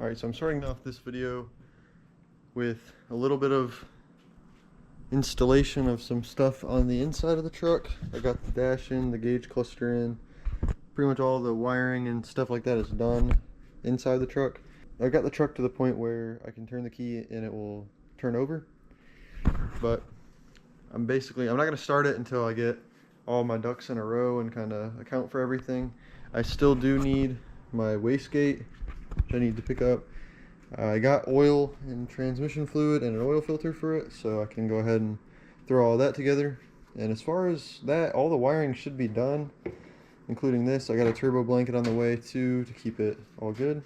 Alright, so I'm starting off this video with a little bit of installation of some stuff on the inside of the truck. I got the dash in, the gauge cluster in, pretty much all the wiring and stuff like that is done inside the truck. I got the truck to the point where I can turn the key and it will turn over, but I'm not going to start it until I get all my ducks in a row and kind of account for everything. I still do need my wastegate, which I need to pick up. I got oil and transmission fluid and an oil filter for it, so I can go ahead and throw all that together. And as far as that, all the wiring should be done, including this. I got a turbo blanket on the way too to keep it all good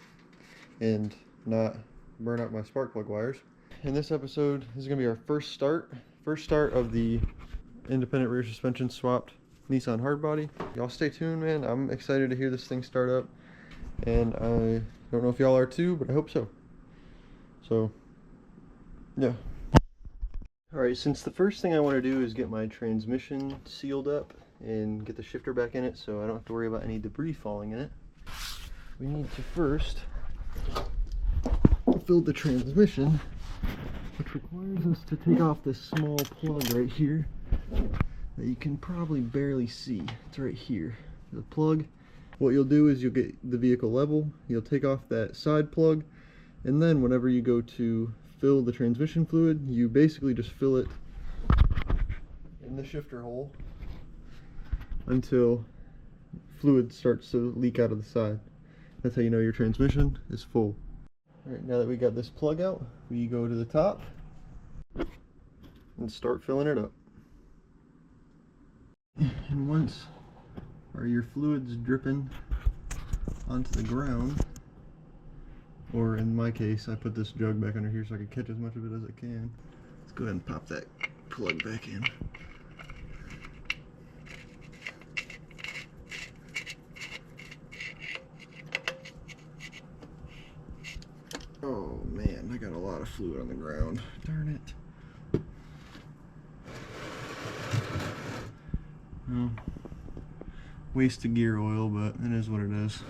and not burn up my spark plug wires. In this episode, this is going to be our first start of the independent rear suspension swapped Nissan hardbody. Y'all stay tuned, man. I'm excited to hear this thing start up, and I don't know if y'all are too, but I hope so. So, yeah. Alright, since the first thing I want to do is get my transmission sealed up and get the shifter back in it so I don't have to worry about any debris falling in it, we need to first fill the transmission, which requires us to take off this small plug right here that you can probably barely see. It's right here, the plug. What you'll do is you'll get the vehicle level, you'll take off that side plug, and then whenever you go to fill the transmission fluid, you basically just fill it in the shifter hole until fluid starts to leak out of the side. That's how you know your transmission is full. Alright, now that we got this plug out, we go to the top and start filling it up. And once your fluid's dripping onto the ground, or in my case, I put this jug back under here so I can catch as much of it as I can. Let's go ahead and pop that plug back in. Oh man, I got a lot of fluid on the ground. Darn it. Well, wasted gear oil, but it is what it is.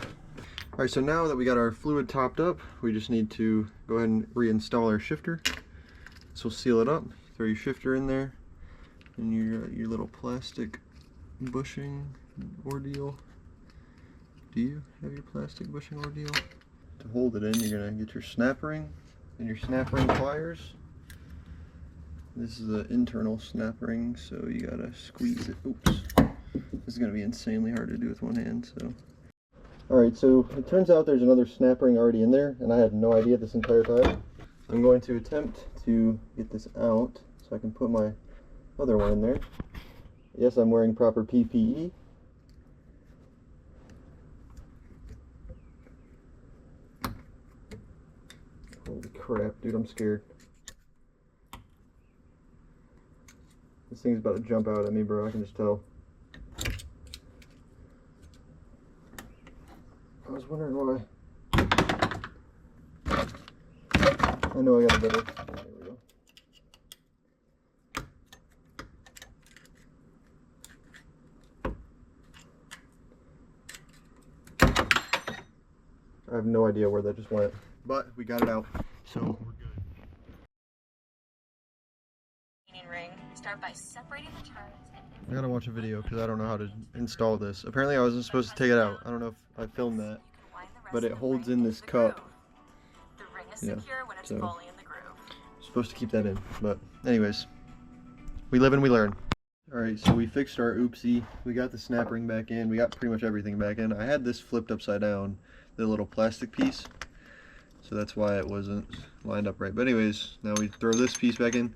Alright, so now that we got our fluid topped up, we just need to go ahead and reinstall our shifter. So seal it up, throw your shifter in there, and your little plastic bushing ordeal. Do you have your plastic bushing ordeal? To hold it in, you're going to get your snap ring and your snap ring pliers. This is the internal snap ring, so you got to squeeze it. Oops. This is going to be insanely hard to do with one hand, so. Alright, so it turns out there's another snap ring already in there, and I had no idea this entire time. I'm going to attempt to get this out so I can put my other one in there. Yes, I'm wearing proper PPE. Holy crap, dude, I'm scared. This thing's about to jump out at me, bro, I can just tell. I was wondering why. I know I got a better. There we go. I have no idea where that just went, but we got it out, so we're good. Ring. Start by separating the turns. I gotta watch a video because I don't know how to install this. Apparently I wasn't supposed to take it out. I don't know if I filmed that, but it holds in this cup. The ring is secure when it's fully in the groove. Supposed to keep that in, but anyways, we live and we learn. Alright, so we fixed our oopsie. We got the snap ring back in. We got pretty much everything back in. I had this flipped upside down, the little plastic piece, so that's why it wasn't lined up right. But anyways, now we throw this piece back in.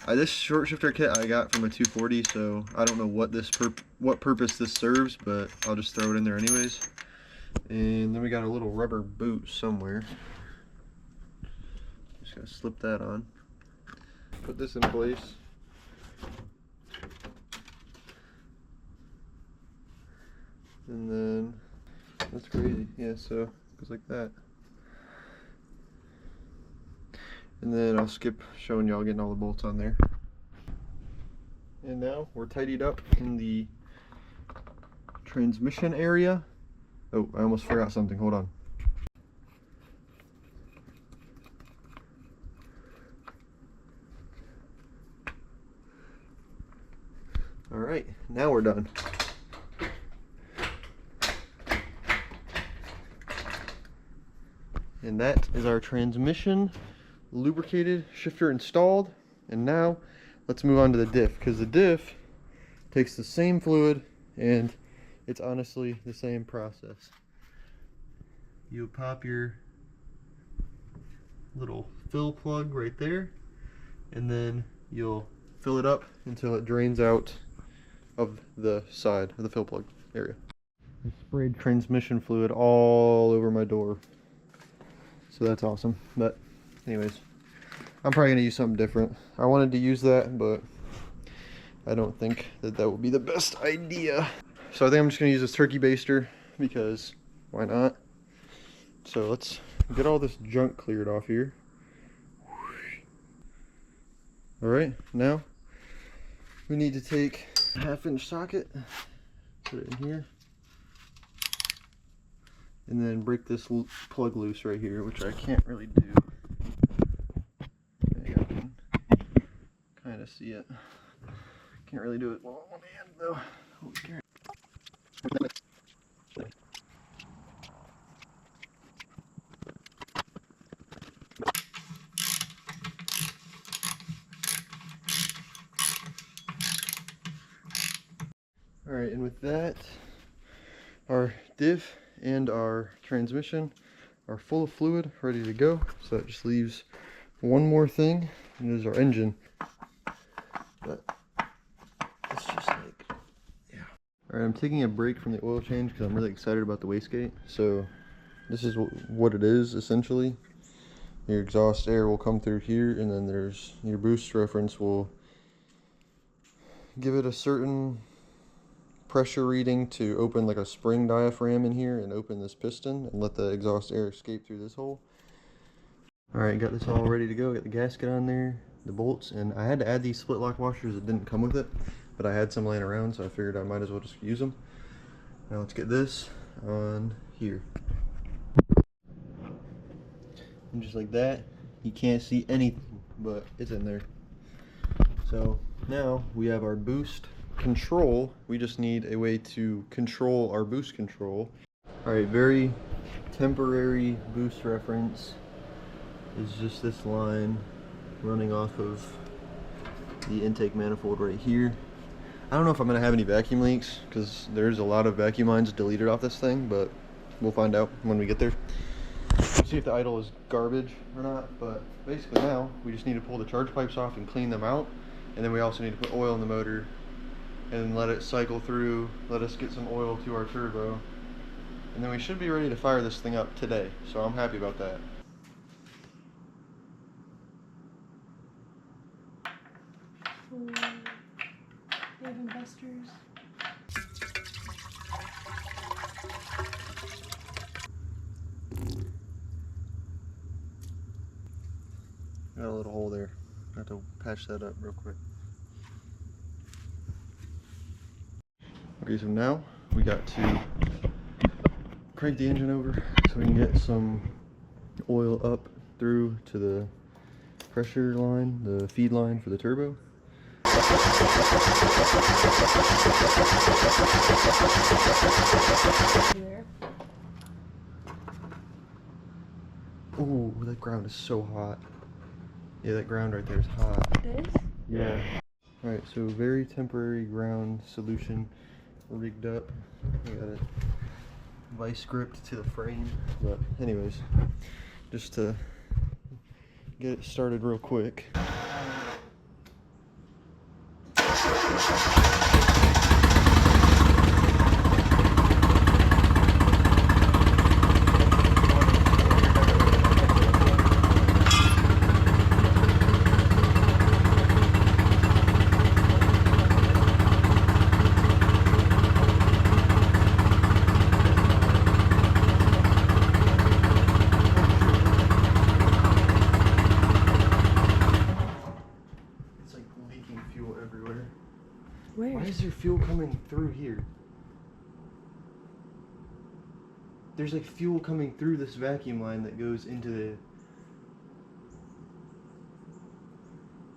This short shifter kit I got from a 240, so I don't know what purpose this serves, but I'll just throw it in there anyways. And then we got a little rubber boot somewhere. Just gotta slip that on. Put this in place. And then, that's crazy. Yeah, so it goes like that. And then I'll skip showing y'all getting all the bolts on there. And now we're tidied up in the transmission area. Oh, I almost forgot something. Hold on. Alright, now we're done. And that is our transmission lubricated, shifter installed. And now let's move on to the diff, because the diff takes the same fluid and it's honestly the same process. You pop your little fill plug right there, and then you'll fill it up until it drains out of the side of the fill plug area. I sprayed transmission fluid all over my door, so that's awesome. But anyways, I'm probably gonna use something different. I wanted to use that, but I don't think that that would be the best idea. So I think I'm just gonna use this turkey baster, because why not? So let's get all this junk cleared off here. Alright, now we need to take a 1/2-inch socket, put it in here, and then break this plug loose right here, which I can't really do. I can kind of see it. Can't really do it well on one hand though. Holy crap. Alright, and with that, our diff and our transmission are full of fluid, ready to go. So that just leaves one more thing, and it is our engine. But it's just like, yeah. Alright, I'm taking a break from the oil change because I'm really excited about the wastegate. So this is what it is essentially. Your exhaust air will come through here, and then there's your boost reference will give it a certain pressure reading to open like a spring diaphragm in here and open this piston and let the exhaust air escape through this hole. Alright, got this all ready to go. Got the gasket on there, the bolts, and I had to add these split lock washers that didn't come with it, but I had some laying around, so I figured I might as well just use them. Now let's get this on here. And just like that, you can't see anything, but it's in there. So now we have our boost control. We just need a way to control our boost control. Alright, very temporary boost reference is just this line running off of the intake manifold right here. I don't know if I'm going to have any vacuum leaks, because there's a lot of vacuum lines deleted off this thing, but we'll find out when we get there. See if the idle is garbage or not, but basically now we just need to pull the charge pipes off and clean them out, and then we also need to put oil in the motor and let it cycle through, let us get some oil to our turbo, and then we should be ready to fire this thing up today, so I'm happy about that. They have investors. Got a little hole there. I have to patch that up real quick. Okay, so now we got to crank the engine over so we can get some oil up through to the pressure line, the feed line for the turbo. There. Ooh, that ground is so hot. Yeah, that ground right there is hot. It is? Yeah. Alright, so very temporary ground solution rigged up. I got it vice gripped to the frame. But anyways, just to get it started real quick. Where? Why is there fuel coming through here? There's like fuel coming through this vacuum line that goes into the...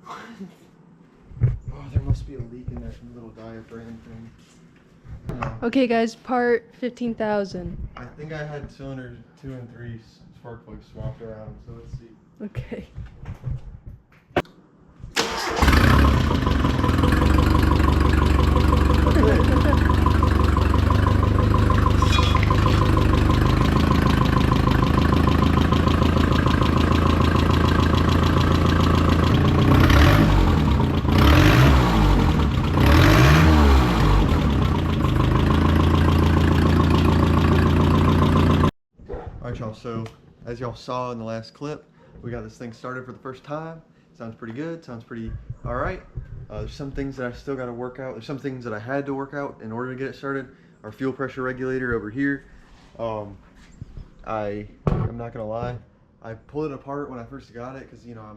Oh Oh, there must be a leak in that little diaphragm thing. No. Okay, guys, part 15,000. I think I had cylinder 2 and 3 spark plugs swapped around, so let's see. Okay. Alright y'all, so as y'all saw in the last clip, we got this thing started for the first time. Sounds pretty good, sounds pretty alright. There's some things that I still got to work out. There's some things that I had to work out in order to get it started. Our fuel pressure regulator over here. I'm not gonna lie, I pulled it apart when I first got it because, you know,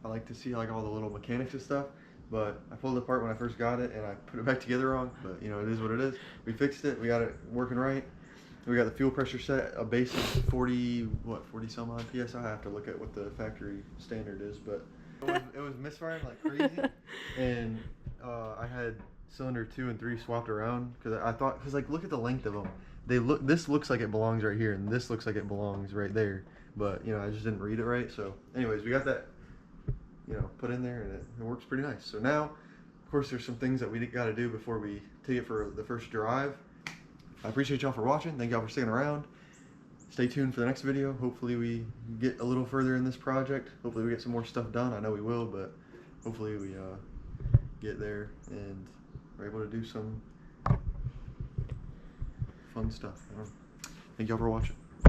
I like to see like all the little mechanics and stuff. But I pulled it apart when I first got it and I put it back together wrong. But you know, it is what it is. We fixed it. We got it working right. We got the fuel pressure set, a base of 40 some odd PSI. I have to look at what the factory standard is, but it was misfiring like crazy. And I had cylinder 2 and 3 swapped around because I thought, because like look at the length of them. This looks like it belongs right here, and this looks like it belongs right there. But you know, I just didn't read it right. So, anyways, we got that, you know, put in there, and it works pretty nice. So now, of course, there's some things that we got to do before we take it for the first drive. I appreciate y'all for watching. Thank y'all for sticking around. Stay tuned for the next video. Hopefully we get a little further in this project. Hopefully we get some more stuff done. I know we will, but hopefully we get there and are able to do some fun stuff. Thank y'all for watching.